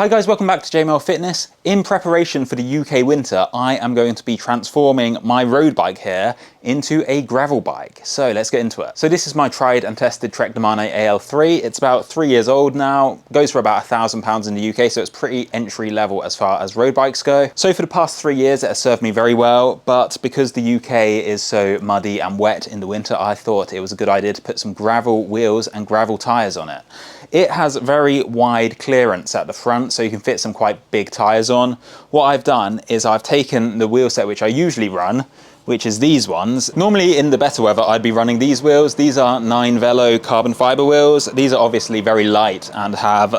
Hi guys, welcome back to JML Fitness. In preparation for the UK winter, I am going to be transforming my road bike here into a gravel bike. So let's get into it. So this is my tried and tested Trek Domane AL3. It's about 3 years old now, goes for about £1,000 in the UK, so it's pretty entry level as far as road bikes go. So for the past 3 years, it has served me very well, but because the UK is so muddy and wet in the winter, I thought it was a good idea to put some gravel wheels and gravel tyres on it. It has very wide clearance at the front, so you can fit some quite big tyres on. What I've done is I've taken the wheel set which I usually run, which is these ones. Normally in the better weather, I'd be running these wheels. These are 9 Velo carbon fiber wheels. These are obviously very light and have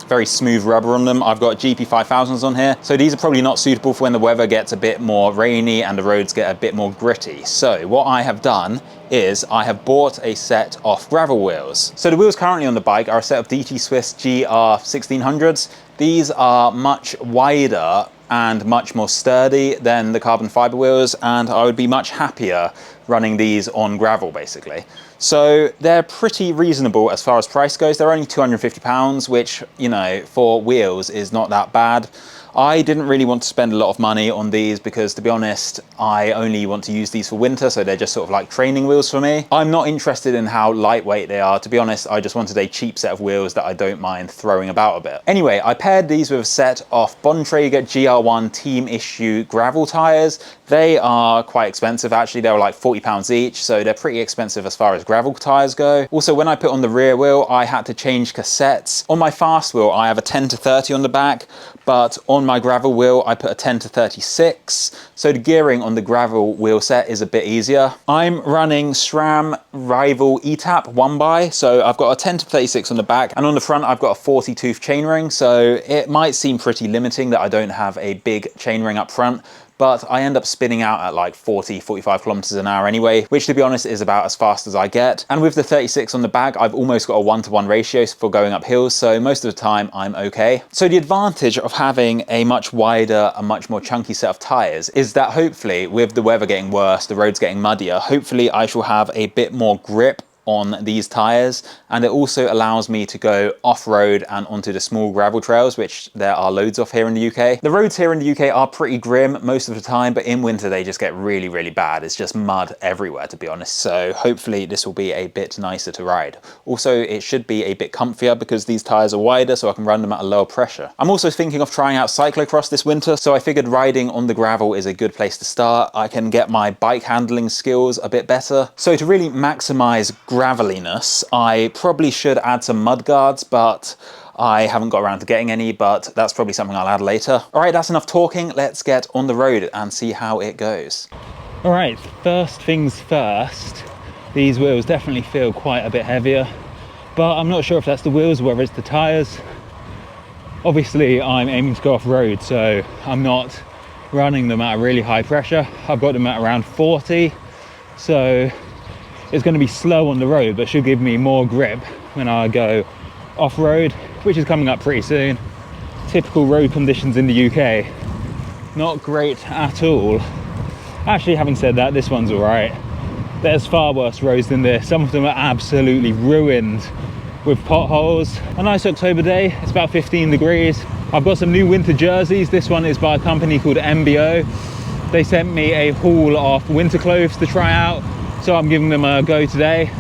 very smooth rubber on them. I've got GP 5000s on here. So these are probably not suitable for when the weather gets a bit more rainy and the roads get a bit more gritty. So what I have done is I have bought a set of gravel wheels. So the wheels currently on the bike are a set of DT Swiss GR 1600s. These are much wider and much more sturdy than the carbon fiber wheels, and I would be much happier running these on gravel basically. So they're pretty reasonable as far as price goes. They're only £250, which, you know, for wheels is not that bad. I didn't really want to spend a lot of money on these because, to be honest, I only want to use these for winter, so they're just sort of like training wheels for me. I'm not interested in how lightweight they are. To be honest, I just wanted a cheap set of wheels that I don't mind throwing about a bit. Anyway, I paired these with a set of Bontrager GR1 team issue gravel tyres. They are quite expensive actually. They were like £40 each, so they're pretty expensive as far as gravel tyres go. Also, when I put on the rear wheel, I had to change cassettes. On my fast wheel, I have a 10 to 30 on the back, but on my gravel wheel, I put a 10 to 36. So the gearing on the gravel wheel set is a bit easier. I'm running SRAM Rival ETAP 1x, so I've got a 10 to 36 on the back, and on the front, I've got a 40 tooth chainring. So it might seem pretty limiting that I don't have a big chainring up front, but I end up spinning out at like 40-45 kilometers an hour anyway, which to be honest is about as fast as I get. And with the 36 on the back, I've almost got a 1-to-1 ratio for going up hills, so most of the time I'm okay. So the advantage of having a much wider and much more chunky set of tires is that hopefully with the weather getting worse, the roads getting muddier, hopefully I shall have a bit more grip on these tires, and it also allows me to go off-road and onto the small gravel trails, which there are loads of here in the UK. The roads here in the UK are pretty grim most of the time, but in winter they just get really, really bad. It's just mud everywhere, to be honest. So hopefully this will be a bit nicer to ride. Also, it should be a bit comfier because these tires are wider, so I can run them at a lower pressure. I'm also thinking of trying out cyclocross this winter, so I figured riding on the gravel is a good place to start. I can get my bike handling skills a bit better. So to really maximize graveliness, I probably should add some mud guards, but I haven't got around to getting any, but that's probably something I'll add later. All right, that's enough talking. Let's get on the road and see how it goes. All right, first things first, these wheels definitely feel quite a bit heavier, but I'm not sure if that's the wheels or whether it's the tires. Obviously, I'm aiming to go off road, so I'm not running them at a really high pressure. I've got them at around 40, so it's going to be slow on the road, but should give me more grip when I go off-road, which is coming up pretty soon. Typical road conditions in the UK, not great at all. Actually, having said that, this one's all right. There's far worse roads than this. Some of them are absolutely ruined with potholes. A nice October day, it's about 15 degrees. I've got some new winter jerseys. This one is by a company called MBO. They sent me a haul of winter clothes to try out, so I'm giving them a go today.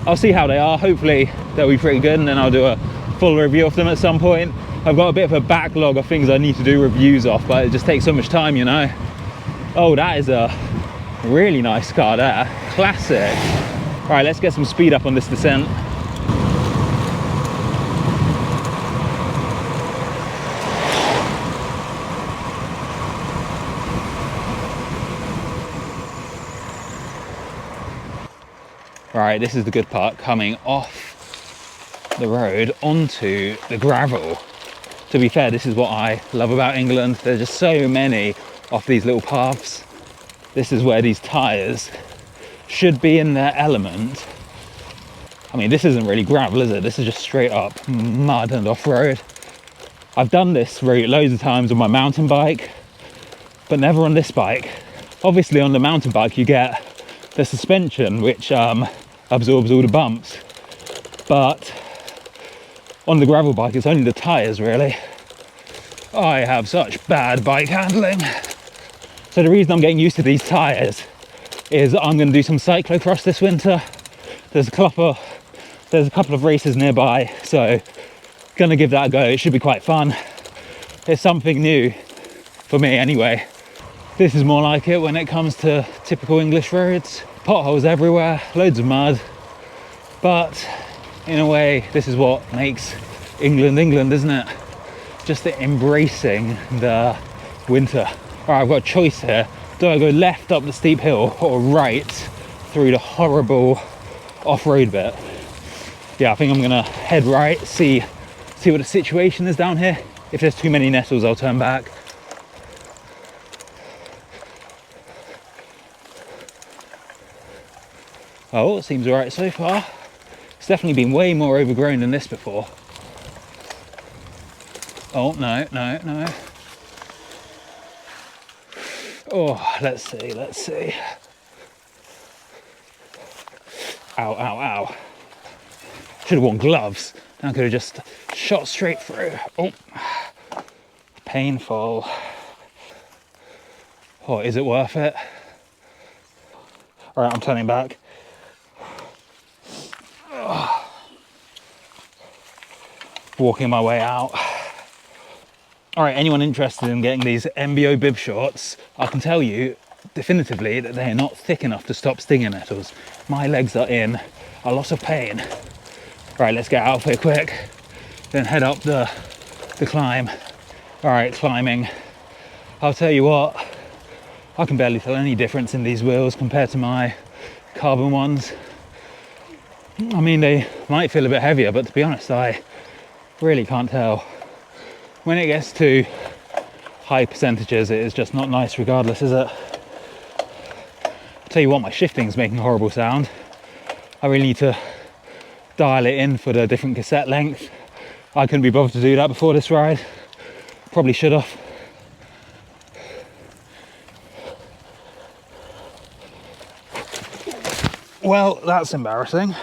I'll see how they are. Hopefully they'll be pretty good, and then I'll do a full review of them at some point. I've got a bit of a backlog of things I need to do reviews of, but it just takes so much time, you know. Oh, that is a really nice car there. Classic. All right, let's get some speed up on this descent. Right, this is the good part, coming off the road onto the gravel. To be fair, this is what I love about England. There's just so many of these little paths. This is where these tyres should be in their element. I mean, this isn't really gravel, is it? This is just straight up mud and off-road. I've done this route loads of times on my mountain bike, but never on this bike. Obviously on the mountain bike you get the suspension, which absorbs all the bumps, but on the gravel bike it's only the tires really. I have such bad bike handling. So the reason I'm getting used to these tyres is I'm going to do some cyclocross this winter. There's a couple of races nearby, so gonna give that a go. It should be quite fun. It's something new for me anyway. This is more like it when it comes to typical English roads. Potholes everywhere, loads of mud, but in a way this is what makes England England, isn't it? Just the embracing the winter. All right, I've got a choice here. Do I go left up the steep hill or right through the horrible off-road bit? Yeah, I think I'm gonna head right, see what the situation is down here. If there's too many nettles, I'll turn back. Oh, it seems all right so far. It's definitely been way more overgrown than this before. Oh, no. Oh, let's see. Ow. Should have worn gloves. I could have just shot straight through. Oh, painful. Oh, is it worth it? All right, I'm turning back. Walking my way out. All right, anyone interested in getting these MBO bib shorts, I can tell you definitively that they are not thick enough to stop stinger nettles. My legs are in a lot of pain. Right, let's get out of here quick, then head up the climb. All right, climbing. I'll tell you what, I can barely tell any difference in these wheels compared to my carbon ones. I mean, they might feel a bit heavier, but to be honest, I really can't tell. When it gets to high percentages, it is just not nice regardless, is it? I'll tell you what, my shifting's making a horrible sound. I really need to dial it in for the different cassette length. I couldn't be bothered to do that before this ride. Probably should have. Well, that's embarrassing.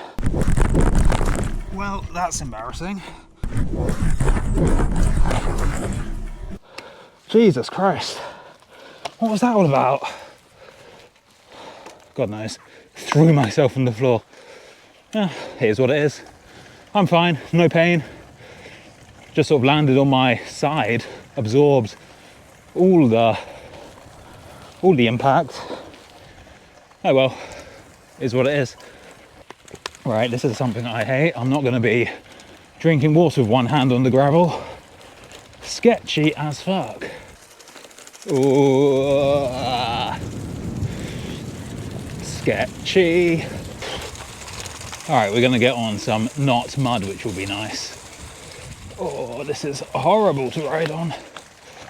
Jesus Christ. What was that all about? God knows. Threw myself on the floor. Here's what it is. I'm fine, no pain. Just sort of landed on my side, absorbed all the impact. Oh well, is what it is. Right, this is something I hate. I'm not going to be drinking water with one hand on the gravel. Sketchy as fuck. Ooh, sketchy. All right, we're going to get on some not mud, which will be nice. Oh, this is horrible to ride on.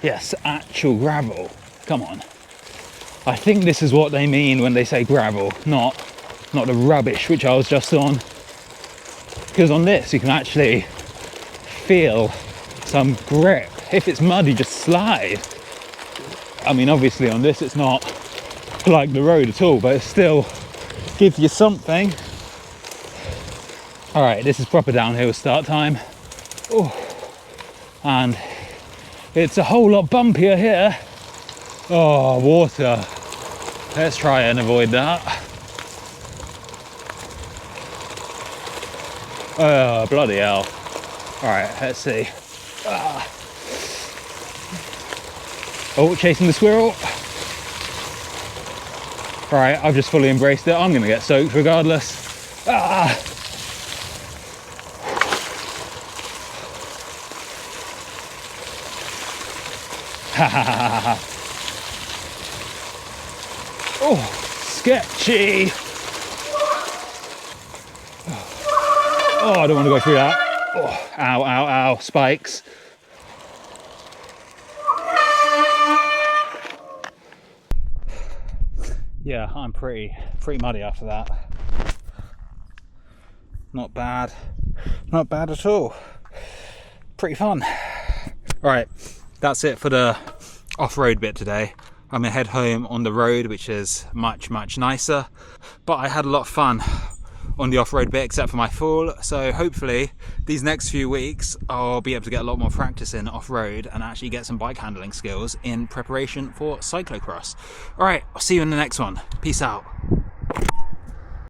Yes, actual gravel. Come on. I think this is what they mean when they say gravel, not the rubbish which I was just on. Because on this, you can actually feel some grip. If it's mud, you just slide. I mean, obviously on this, it's not like the road at all, but it still gives you something. All right, this is proper downhill start time. Oh, and it's a whole lot bumpier here. Oh, water. Let's try and avoid that. Oh, bloody hell. All right, let's see. Oh, chasing the squirrel. All right, I've just fully embraced it. I'm gonna get soaked regardless. Oh, sketchy. Oh, I don't want to go through that. Oh, ow, spikes. Yeah, I'm pretty muddy after that. Not bad at all. Pretty fun. All right, that's it for the off-road bit today. I'm gonna head home on the road, which is much nicer, but I had a lot of fun on the off-road bit except for my fall. So hopefully these next few weeks I'll be able to get a lot more practice in off-road and actually get some bike handling skills in preparation for cyclocross. All right, I'll see you in the next one. Peace out.